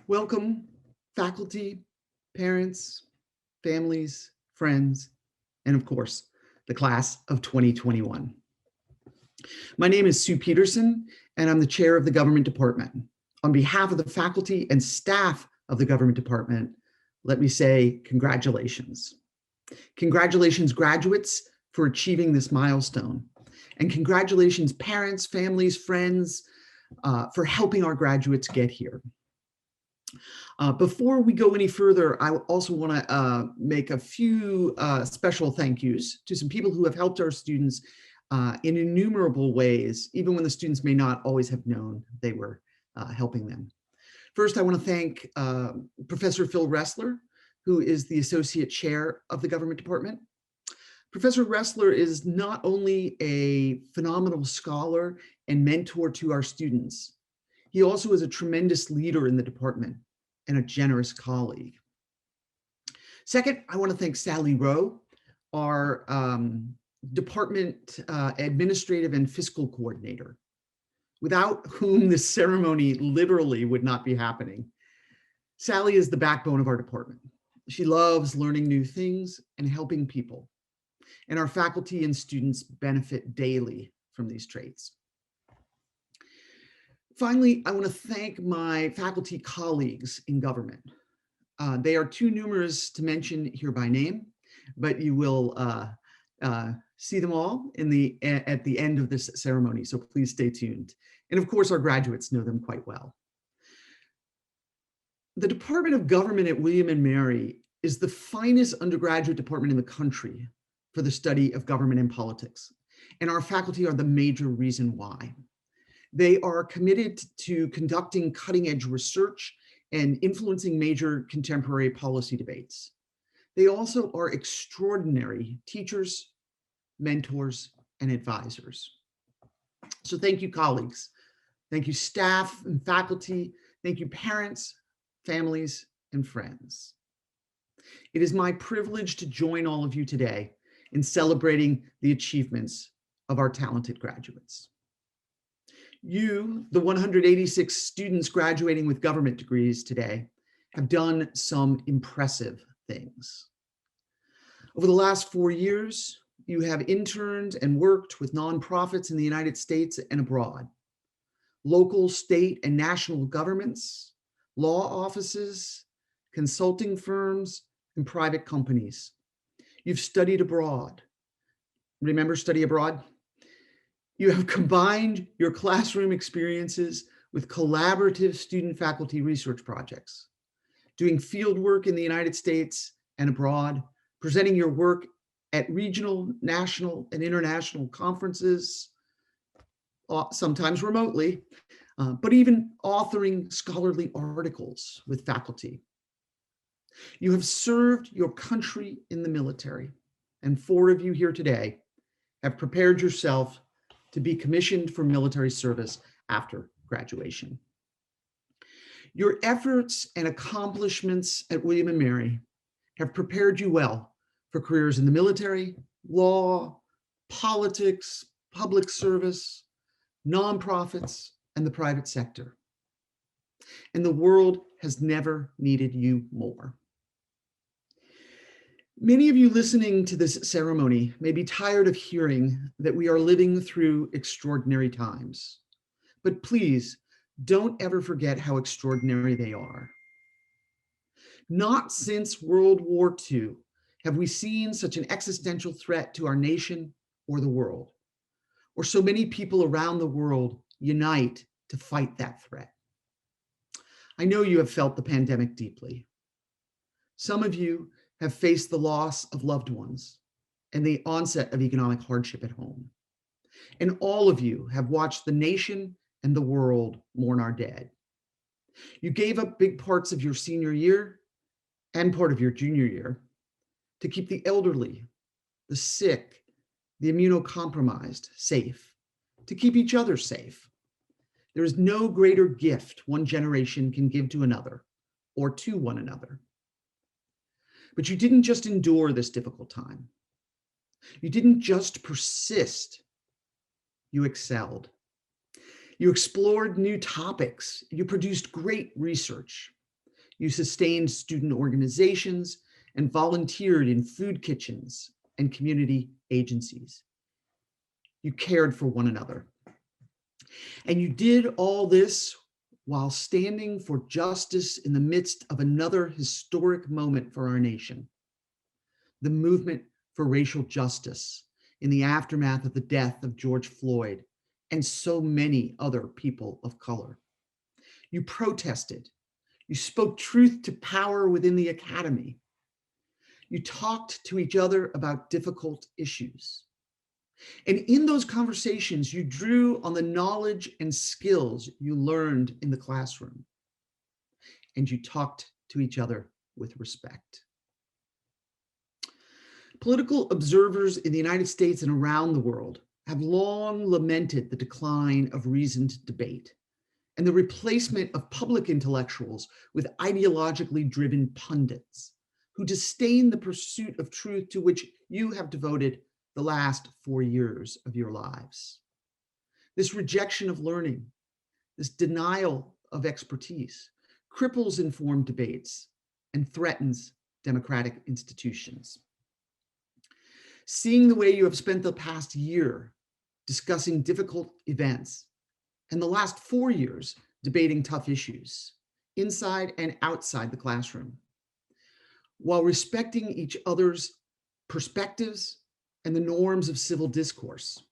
Welcome, faculty, parents, families, friends, and of course, the class of 2021. My name is Sue Peterson, and I'm the chair of the Government Department. On behalf of the faculty and staff of the Government Department, let me say congratulations. Congratulations, graduates, for achieving this milestone. And congratulations, parents, families, friends, for helping our graduates get here. Before we go any further, I also want to make a few special thank yous to some people who have helped our students in innumerable ways, even when the students may not always have known they were helping them. First, I want to thank Professor Phil Ressler, who is the Associate Chair of the Government Department. Professor Ressler is not only a phenomenal scholar and mentor to our students, he also is a tremendous leader in the department and a generous colleague. Second, I want to thank Sally Rowe, our department administrative and fiscal coordinator, without whom this ceremony literally would not be happening. Sally is the backbone of our department. She loves learning new things and helping people, and our faculty and students benefit daily from these traits. Finally, I want to thank my faculty colleagues in government. They are too numerous to mention here by name, but you will see them all at the end of this ceremony, so please stay tuned. And of course, our graduates know them quite well. The Department of Government at William & Mary is the finest undergraduate department in the country for the study of government and politics, and our faculty are the major reason why. They are committed to conducting cutting-edge research and influencing major contemporary policy debates. They also are extraordinary teachers, mentors, and advisors. So thank you, colleagues. Thank you, staff and faculty. Thank you, parents, families, and friends. It is my privilege to join all of you today in celebrating the achievements of our talented graduates. You, the 186 students graduating with government degrees today, have done some impressive things. Over the last 4 years, you have interned and worked with nonprofits in the United States and abroad, local, state, and national governments, law offices, consulting firms, and private companies. You've studied abroad. Remember, study abroad? You have combined your classroom experiences with collaborative student-faculty research projects, doing field work in the United States and abroad, presenting your work at regional, national, and international conferences, sometimes remotely, but even authoring scholarly articles with faculty. You have served your country in the military, and 4 of you here today have prepared yourself to be commissioned for military service after graduation. Your efforts and accomplishments at William & Mary have prepared you well for careers in the military, law, politics, public service, nonprofits, and the private sector. And the world has never needed you more. Many of you listening to this ceremony may be tired of hearing that we are living through extraordinary times, but please don't ever forget how extraordinary they are. Not since World War II have we seen such an existential threat to our nation or the world, or so many people around the world unite to fight that threat. I know you have felt the pandemic deeply. Some of you have faced the loss of loved ones and the onset of economic hardship at home. And all of you have watched the nation and the world mourn our dead. You gave up big parts of your senior year and part of your junior year to keep the elderly, the sick, the immunocompromised safe, to keep each other safe. There is no greater gift one generation can give to another or to one another. But you didn't just endure this difficult time. You didn't just persist. You excelled. You explored new topics. You produced great research. You sustained student organizations and volunteered in food kitchens and community agencies. You cared for one another. And you did all this while standing for justice in the midst of another historic moment for our nation, the movement for racial justice in the aftermath of the death of George Floyd and so many other people of color. You protested. You spoke truth to power within the academy. You talked to each other about difficult issues. And in those conversations, you drew on the knowledge and skills you learned in the classroom. And you talked to each other with respect. Political observers in the United States and around the world have long lamented the decline of reasoned debate and the replacement of public intellectuals with ideologically driven pundits who disdain the pursuit of truth to which you have devoted the last 4 years of your lives. This rejection of learning, this denial of expertise, cripples informed debates and threatens democratic institutions. Seeing the way you have spent the past year discussing difficult events and the last 4 years debating tough issues inside and outside the classroom, while respecting each other's perspectives and the norms of civil discourse,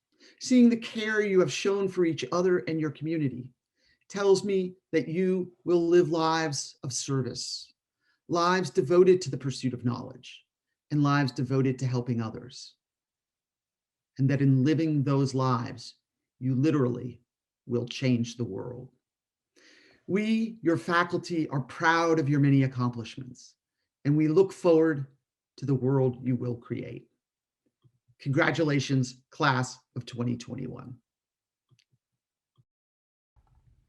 seeing the care you have shown for each other and your community tells me that you will live lives of service, lives devoted to the pursuit of knowledge, and lives devoted to helping others. And that in living those lives, you literally will change the world. We, your faculty, are proud of your many accomplishments, and we look forward to the world you will create. Congratulations, class of 2021.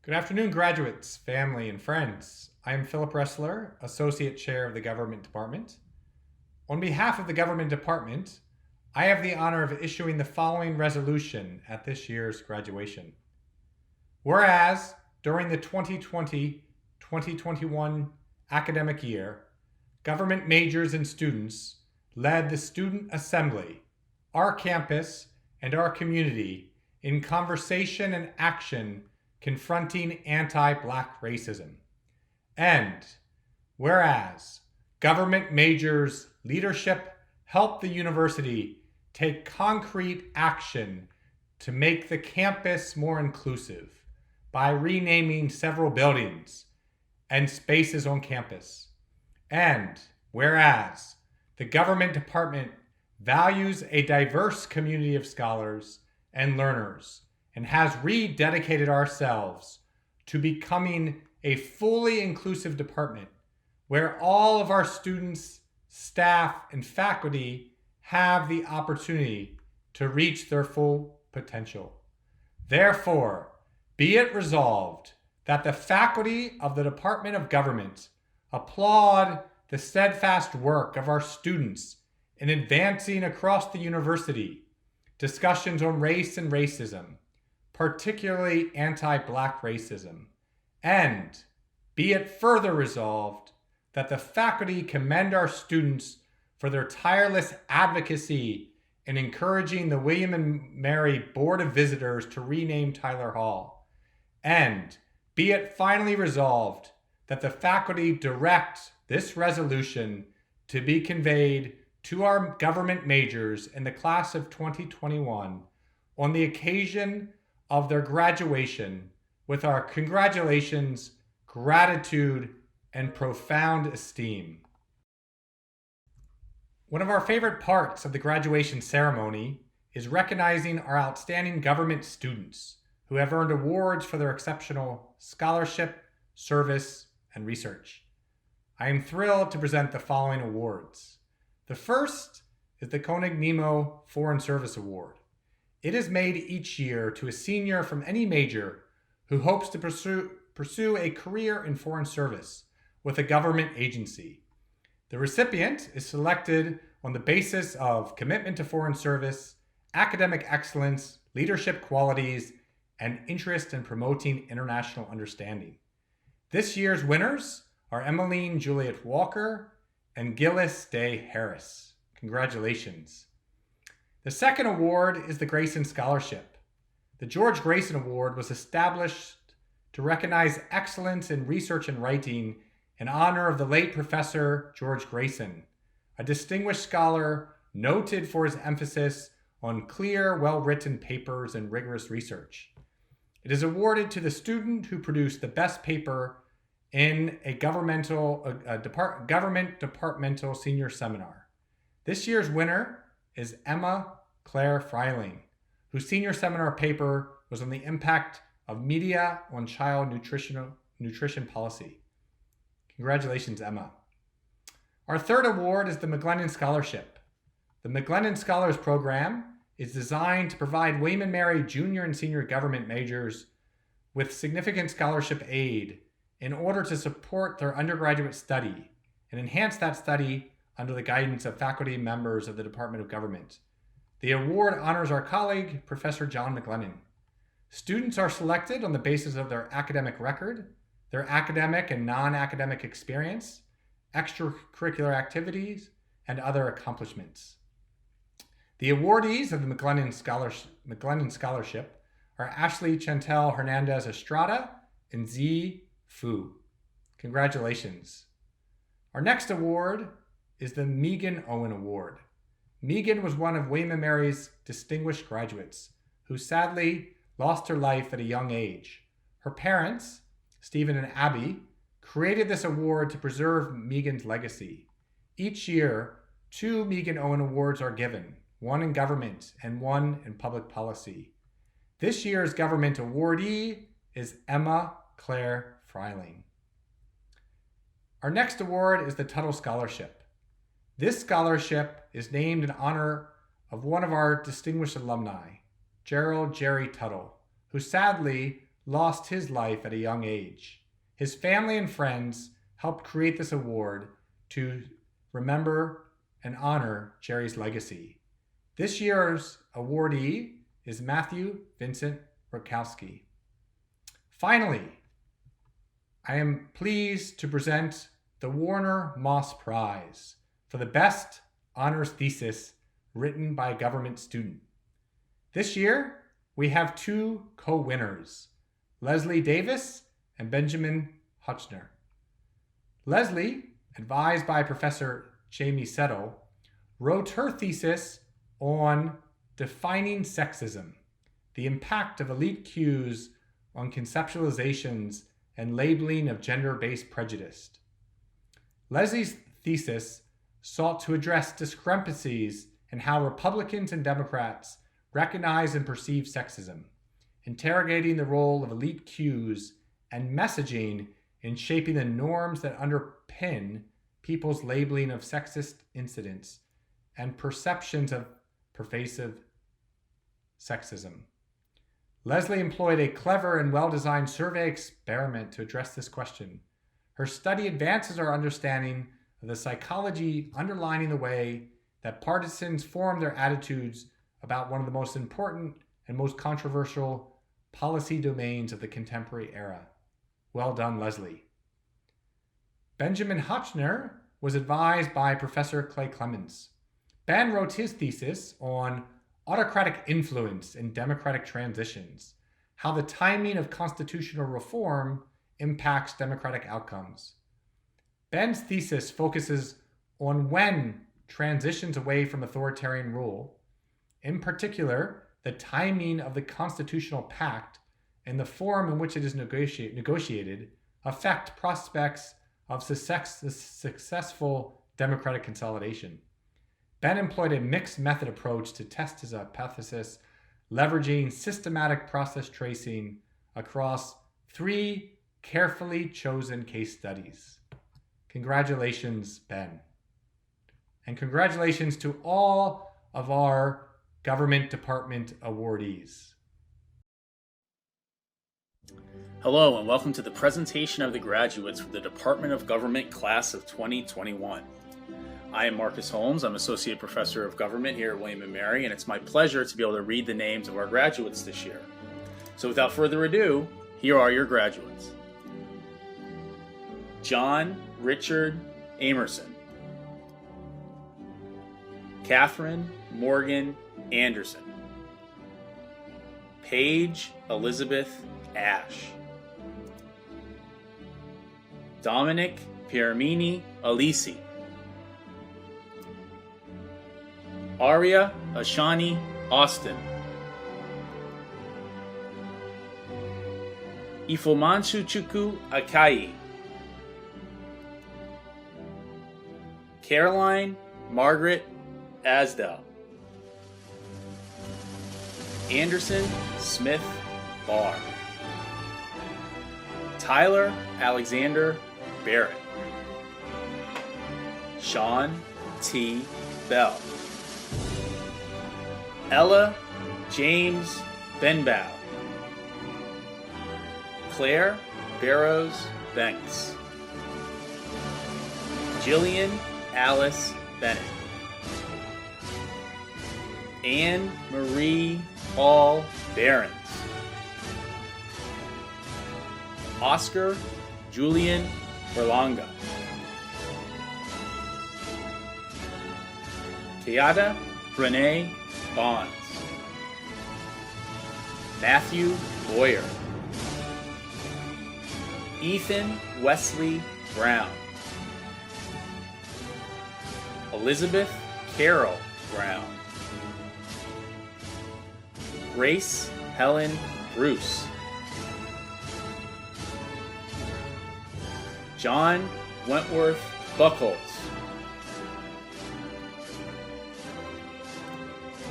Good afternoon, graduates, family, and friends. I am Philip Ressler, Associate Chair of the Government Department. On behalf of the Government Department, I have the honor of issuing the following resolution at this year's graduation. Whereas, during the 2020-2021 academic year, government majors and students led the Student Assembly, our campus, and our community in conversation and action confronting anti-Black racism. And whereas government majors' leadership helped the university take concrete action to make the campus more inclusive by renaming several buildings and spaces on campus. And whereas the government department values a diverse community of scholars and learners and has rededicated ourselves to becoming a fully inclusive department where all of our students, staff, and faculty have the opportunity to reach their full potential. Therefore, be it resolved that the faculty of the Department of Government applaud the steadfast work of our students in advancing across the university discussions on race and racism, particularly anti-Black racism, and be it further resolved that the faculty commend our students for their tireless advocacy in encouraging the William and Mary Board of Visitors to rename Tyler Hall, and be it finally resolved that the faculty direct this resolution to be conveyed to our government majors in the class of 2021 on the occasion of their graduation with our congratulations, gratitude, and profound esteem. One of our favorite parts of the graduation ceremony is recognizing our outstanding government students who have earned awards for their exceptional scholarship, service, and research. I am thrilled to present the following awards. The first is the Koenig Nemo Foreign Service Award. It is made each year to a senior from any major who hopes to pursue a career in foreign service with a government agency. The recipient is selected on the basis of commitment to foreign service, academic excellence, leadership qualities, and interest in promoting international understanding. This year's winners are Emmeline Juliet Walker and Gillis Day Harris. Congratulations. The second award is the Grayson Scholarship. The George Grayson Award was established to recognize excellence in research and writing in honor of the late Professor George Grayson, a distinguished scholar noted for his emphasis on clear, well-written papers and rigorous research. It is awarded to the student who produced the best paper in a government departmental senior seminar. This year's winner is Emma Claire Freiling, whose senior seminar paper was on the impact of media on child nutrition policy. Congratulations, Emma. Our third award is the McGlennon Scholarship. The McGlennon Scholars Program is designed to provide William and Mary junior and senior government majors with significant scholarship aid in order to support their undergraduate study and enhance that study under the guidance of faculty members of the Department of Government. The award honors our colleague, Professor John McGlennon. Students are selected on the basis of their academic record, their academic and non-academic experience, extracurricular activities, and other accomplishments. The awardees of the McGlennon Scholarship are Ashley Chantel Hernandez Estrada and Z Fu. Congratulations. Our next award is the Megan Owen Award. Megan was one of William & Mary's distinguished graduates who sadly lost her life at a young age. Her parents, Stephen and Abby, created this award to preserve Megan's legacy. Each year, 2 Megan Owen Awards are given, one in government and one in public policy. This year's government awardee is Emma Claire Freiling. Our next award is the Tuttle Scholarship. This scholarship is named in honor of one of our distinguished alumni, Gerald Jerry Tuttle, who sadly lost his life at a young age. His family and friends helped create this award to remember and honor Jerry's legacy. This year's awardee is Matthew Vincent Rokowski. Finally, I am pleased to present the Warner Moss Prize for the best honors thesis written by a government student. This year, we have 2 co-winners, Leslie Davis and Benjamin Hutchner. Leslie, advised by Professor Jamie Settle, wrote her thesis on defining sexism, the impact of elite cues on conceptualizations and labeling of gender-based prejudice. Leslie's thesis sought to address discrepancies in how Republicans and Democrats recognize and perceive sexism, interrogating the role of elite cues and messaging in shaping the norms that underpin people's labeling of sexist incidents and perceptions of pervasive sexism. Leslie employed a clever and well-designed survey experiment to address this question. Her study advances our understanding of the psychology underlying the way that partisans form their attitudes about one of the most important and most controversial policy domains of the contemporary era. Well done, Leslie. Benjamin Hutchner was advised by Professor Clay Clemens. Ben wrote his thesis on autocratic influence in democratic transitions, how the timing of constitutional reform impacts democratic outcomes. Ben's thesis focuses on when transitions away from authoritarian rule, in particular, the timing of the constitutional pact and the form in which it is negotiated, affect prospects of successful democratic consolidation. Ben employed a mixed method approach to test his hypothesis, leveraging systematic process tracing across 3 carefully chosen case studies. Congratulations, Ben. And congratulations to all of our government department awardees. Hello and welcome to the presentation of the graduates for the Department of Government Class of 2021. I am Marcus Holmes. I'm Associate Professor of Government here at William & Mary, and it's my pleasure to be able to read the names of our graduates this year. So without further ado, here are your graduates. John Richard Amerson, Catherine Morgan Anderson, Paige Elizabeth Ash, Dominic Piermini Alisi, Arya Ashani Austin, Ifomanchuchuku Akai, Caroline Margaret Asdell, Anderson Smith Barr, Tyler Alexander Barrett, Sean T. Bell, Ella James Benbow, Claire Barrows Banks, Jillian Alice Bennett, Anne Marie Paul Behrens, Oscar Julian Berlanga, Kayada Renee Bonds, Matthew Boyer, Ethan Wesley Brown, Elizabeth Carol Brown, Grace Helen Bruce, John Wentworth Buckholz,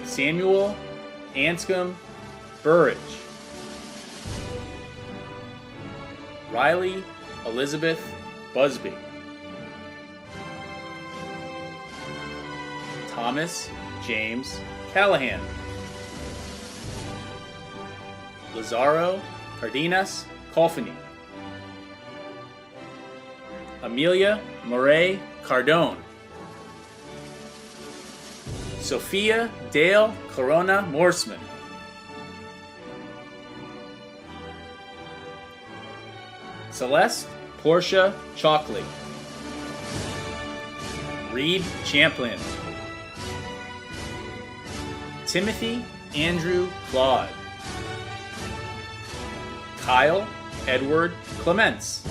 Samuel Anscombe Burridge, Riley Elizabeth Busby, Thomas James Callahan, Lazaro Cardenas Colfany, Amelia Murray Cardone, Sophia Dale Corona Morseman, Celeste Portia Chalkley, Reed Champlin, Timothy Andrew Claude, Kyle Edward Clements,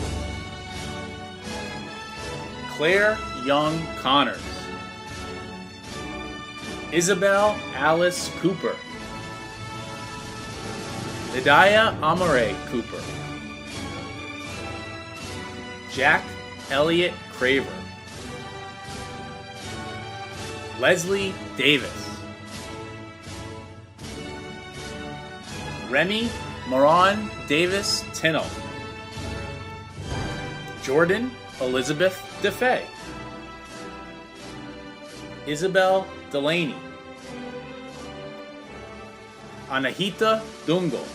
Claire Young Connors, Isabel Alice Cooper, Lydia Amare Cooper, Jack Elliott Craver, Leslie Davis, Remy Moran Davis Tinnell, Jordan Elizabeth DeFay, Isabel Delaney, Anahita Dungal,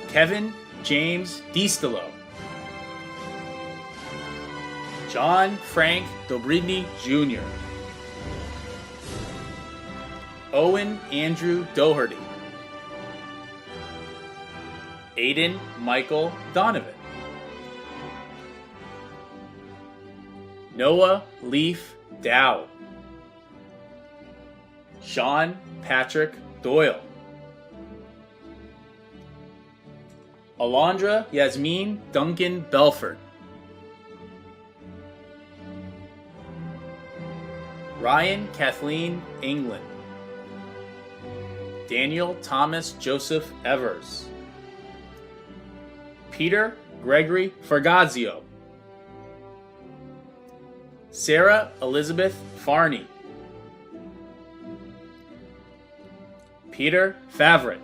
Kevin James DiStilo, John Frank Dobridny Jr., Owen Andrew Doherty, Aiden Michael Donovan, Noah Leaf Dow, Sean Patrick Doyle, Alondra Yasmin Duncan Belford, Ryan Kathleen England, Daniel Thomas Joseph Evers, Peter Gregory Fergazio, Sarah Elizabeth Farney, Peter Favret,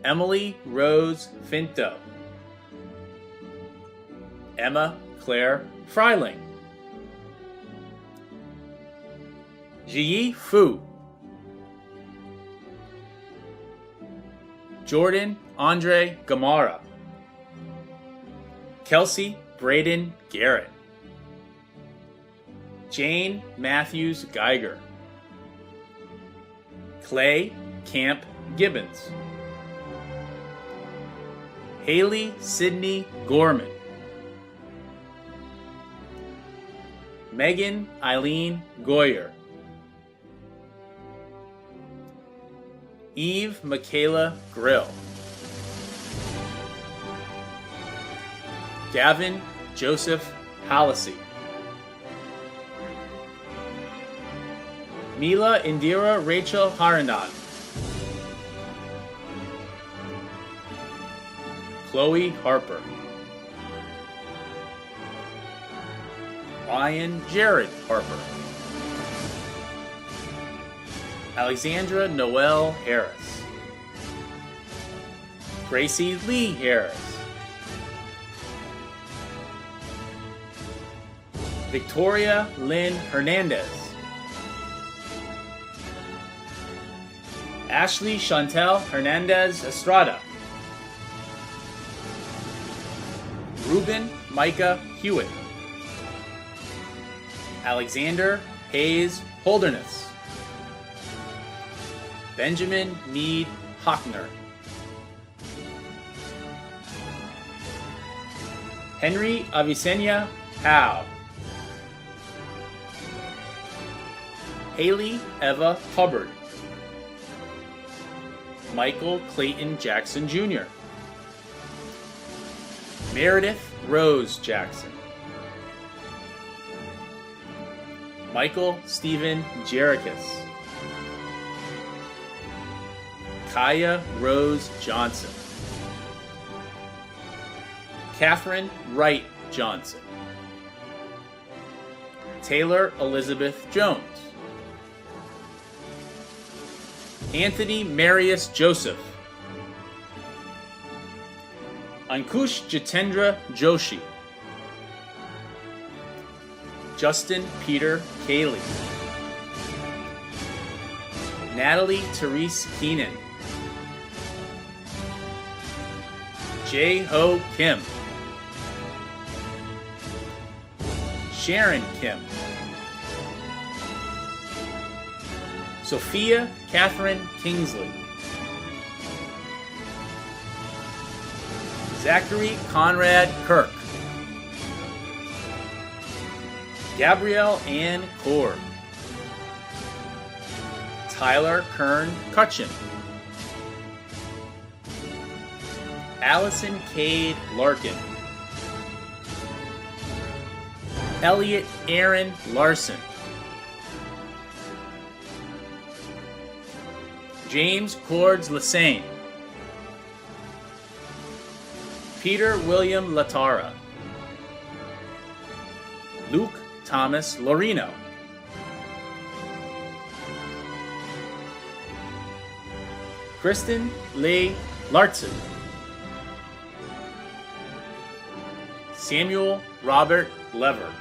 Emily Rose Finto, Emma Claire Freiling, Ji Fu, Jordan Andre Gamara, Kelsey Braden Garrett, Jane Matthews Geiger, Clay Camp Gibbons. Haley Sydney Gorman. Megan Eileen Goyer. Eve Michaela Grill. Gavin Joseph Hallisey. Mila Indira Rachel Haranan. Chloe Harper. Ryan Jared Harper. Alexandra Noel Harris. Gracie Lee Harris. Victoria Lynn Hernandez. Ashley Chantel Hernandez Estrada. Ruben Micah Hewitt. Alexander Hayes Holderness. Benjamin Mead Hockner. Henry Avicenna Howe. Haley Eva Hubbard. Michael Clayton Jackson Jr. Meredith Rose Jackson. Michael Stephen Jerikis. Kaya Rose Johnson. Catherine Wright Johnson. Taylor Elizabeth Jones. Anthony Marius Joseph. Ankush Jitendra Joshi. Justin Peter Cayley. Natalie Therese Keenan. Jae-Ho Kim. Sharon Kim. Sophia Catherine Kingsley. Zachary Conrad Kirk. Gabrielle Ann Cord. Tyler Kern Cutchin. Allison Cade Larkin. Elliot Aaron Larson. James Cords Lassane. Peter William Latara. Luke Thomas Lorino. Kristen Leigh Lartson. Samuel Robert Lever.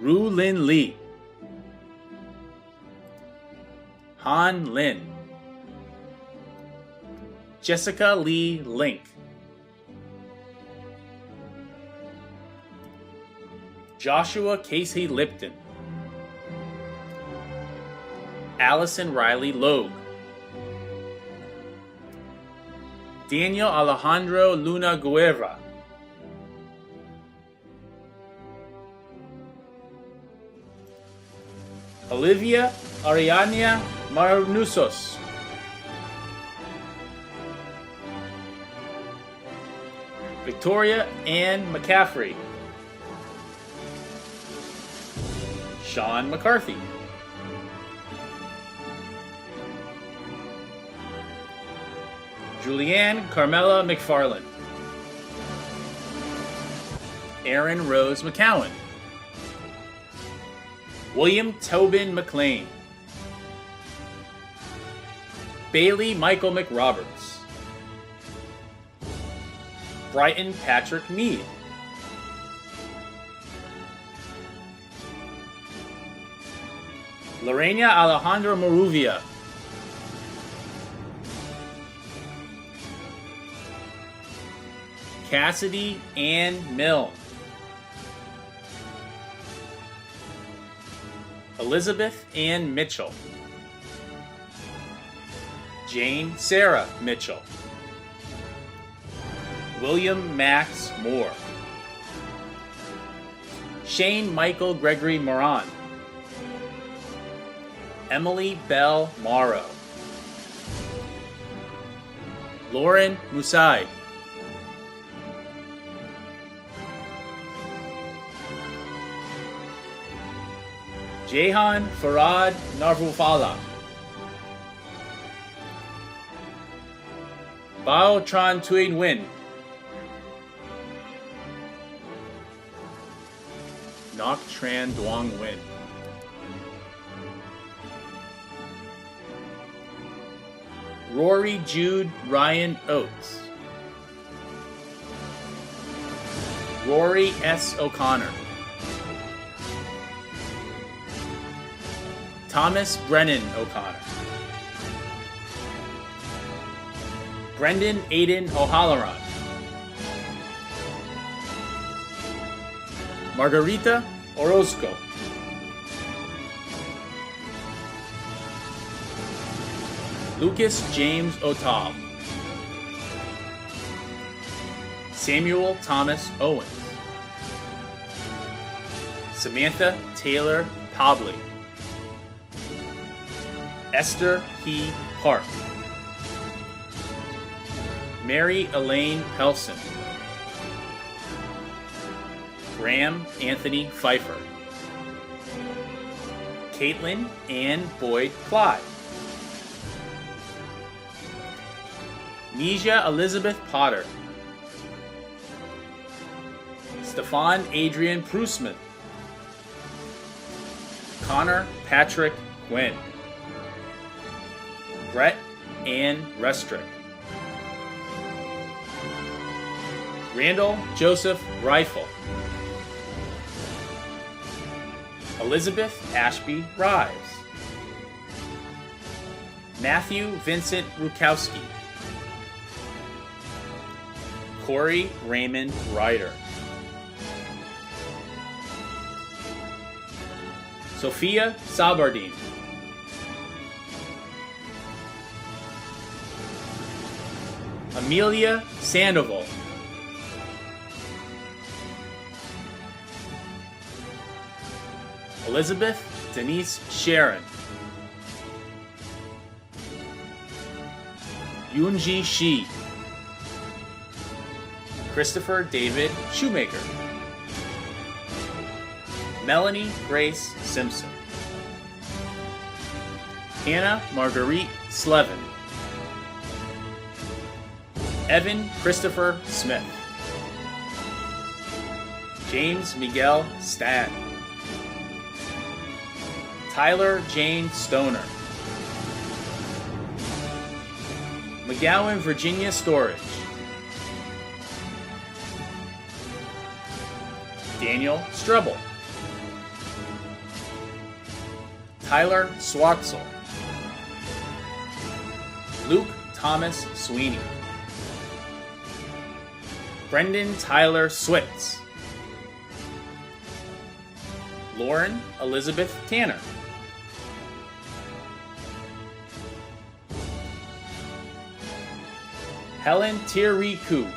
Ru Lin Lee. Han Lin. Jessica Lee Link. Joshua Casey Lipton. Allison Riley Logue. Daniel Alejandro Luna Guerra. Olivia Ariania Marnusos. Victoria Ann McCaffrey. Sean McCarthy. Julianne Carmela McFarland. Erin Rose McCowan. William Tobin McLean. Bailey Michael McRoberts. Brighton Patrick Mead. Lorena Alejandra Maruvia. Cassidy Ann Milne. Elizabeth Ann Mitchell, Jane Sarah Mitchell, William Max Moore, Shane Michael Gregory Moran, Emily Bell Morrow, Lauren Musai, Jehan Farad Narvufala, Bao Tran Tuyen Nguyen, Nok Tran Duong Nguyen, Rory Jude Ryan Oates, Rory S. O'Connor, Thomas Brennan O'Connor, Brendan Aiden O'Halloran, Margarita Orozco, Lucas James O'Toole, Samuel Thomas Owens, Samantha Taylor Pobley, Esther P. Park, Mary Elaine Pelson, Graham Anthony Pfeiffer, Caitlin Ann Boyd Clyde, Neja Elizabeth Potter, Stefan Adrian Prusman, Connor Patrick Quinn, Brett Ann Restrick, Randall Joseph Rifle, Elizabeth Ashby Rives, Matthew Vincent Rukowski, Corey Raymond Ryder, Sophia Sabardine, Amelia Sandoval, Elizabeth Denise Sharon, Yoonji Shi, Christopher David Shoemaker, Melanie Grace Simpson, Hannah Marguerite Slevin, Evan Christopher Smith, James Miguel Stan, Tyler Jane Stoner, McGowan Virginia Storage, Daniel Strebel, Tyler Swartzel, Luke Thomas Sweeney, Brendan Tyler Switz, Lauren Elizabeth Tanner, Helen Tiriku,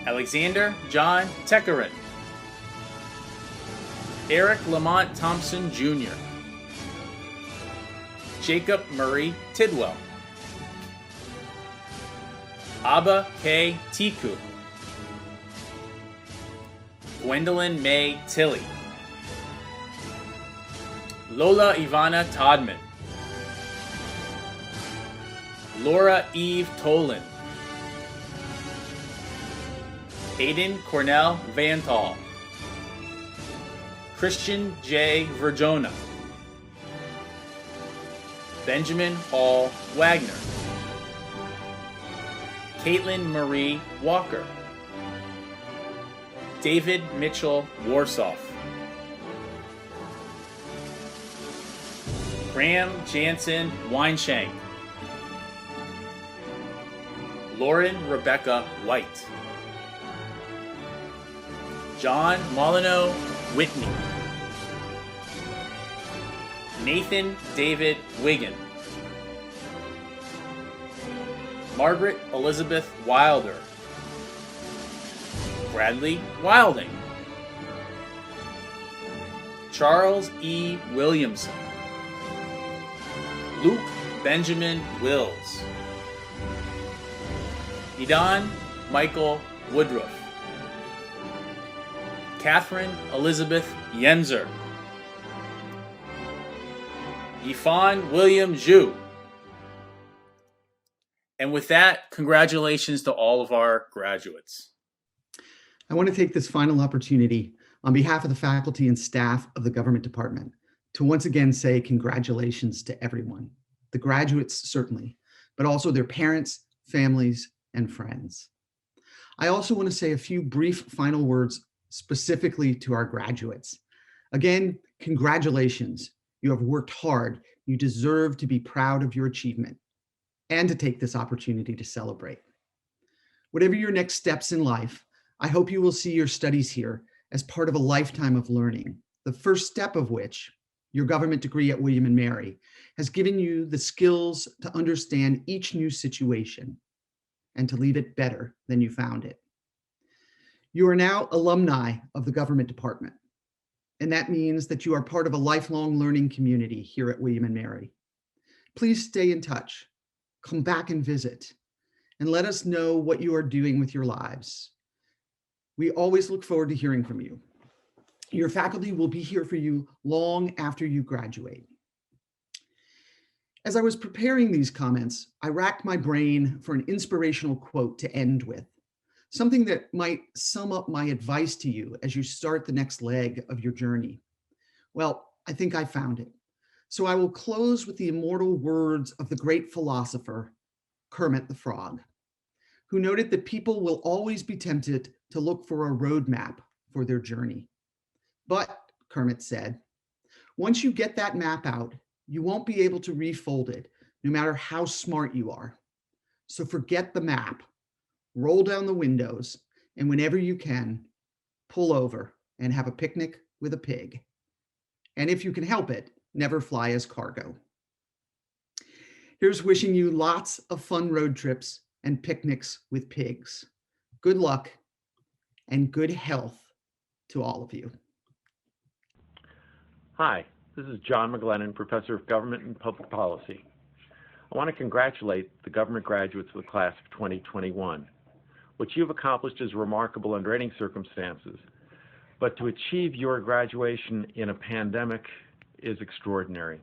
Alexander John Tekarin, Eric Lamont Thompson Jr., Jacob Murray Tidwell, Abba K. Tiku, Gwendolyn May Tilley, Lola Ivana Todman, Laura Eve Tolan, Aiden Cornell Vantal, Christian J. Verjona, Benjamin Hall Wagner, Caitlin Marie Walker, David Mitchell Warsoff, Graham Jansen Weinshank, Lauren Rebecca White, John Molyneux Whitney, Nathan David Wiggin, Margaret Elizabeth Wilder, Bradley Wilding, Charles E. Williamson, Luke Benjamin Wills, Idan Michael Woodruff, Catherine Elizabeth Yenzer, Yifan William Zhu. And with that, congratulations to all of our graduates. I want to take this final opportunity on behalf of the faculty and staff of the government department to once again say congratulations to everyone, the graduates certainly, but also their parents, families, and friends. I also want to say a few brief final words specifically to our graduates. Again, congratulations. You have worked hard. You deserve to be proud of your achievement and to take this opportunity to celebrate. Whatever your next steps in life, I hope you will see your studies here as part of a lifetime of learning, the first step of which, your government degree at William and Mary, has given you the skills to understand each new situation and to leave it better than you found it. You are now alumni of the government department, and that means that you are part of a lifelong learning community here at William and Mary. Please stay in touch, come back and visit, and let us know what you are doing with your lives. We always look forward to hearing from you. Your faculty will be here for you long after you graduate. As I was preparing these comments, I racked my brain for an inspirational quote to end with, something that might sum up my advice to you as you start the next leg of your journey. Well, I think I found it. So I will close with the immortal words of the great philosopher, Kermit the Frog, who noted that people will always be tempted to look for a roadmap for their journey. But, Kermit said, once you get that map out, you won't be able to refold it, no matter how smart you are. So forget the map, roll down the windows, and whenever you can, pull over and have a picnic with a pig. And if you can help it, never fly as cargo. Here's wishing you lots of fun road trips and picnics with pigs. Good luck and good health to all of you. Hi, this is John McGlennon, Professor of Government and Public Policy. I want to congratulate the government graduates of the class of 2021. What you've accomplished is remarkable under any circumstances, but to achieve your graduation in a pandemic is extraordinary.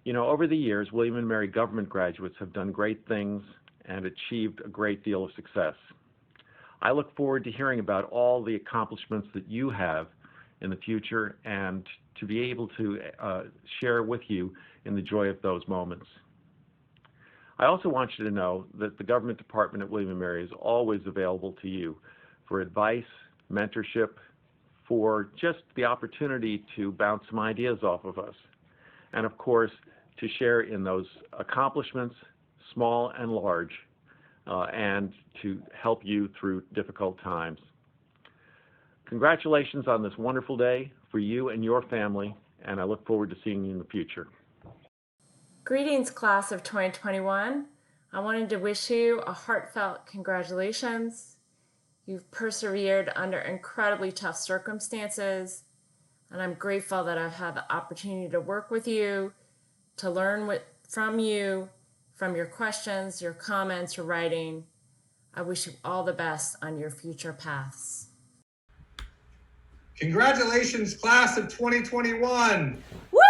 You know, over the years, William and Mary government graduates have done great things and achieved a great deal of success. I look forward to hearing about all the accomplishments that you have in the future and to be able to share with you in the joy of those moments. I also want you to know that the government department at William & Mary is always available to you for advice, mentorship, for just the opportunity to bounce some ideas off of us, and of course to share in those accomplishments, small and large, and to help you through difficult times. Congratulations on this wonderful day for you and your family, and I look forward to seeing you in the future. Greetings, class of 2021. I wanted to wish you a heartfelt congratulations. You've persevered under incredibly tough circumstances, and I'm grateful that I've had the opportunity to work with you, to learn from you, from your questions, your comments, your writing. I wish you all the best on your future paths. Congratulations, class of 2021. Woo!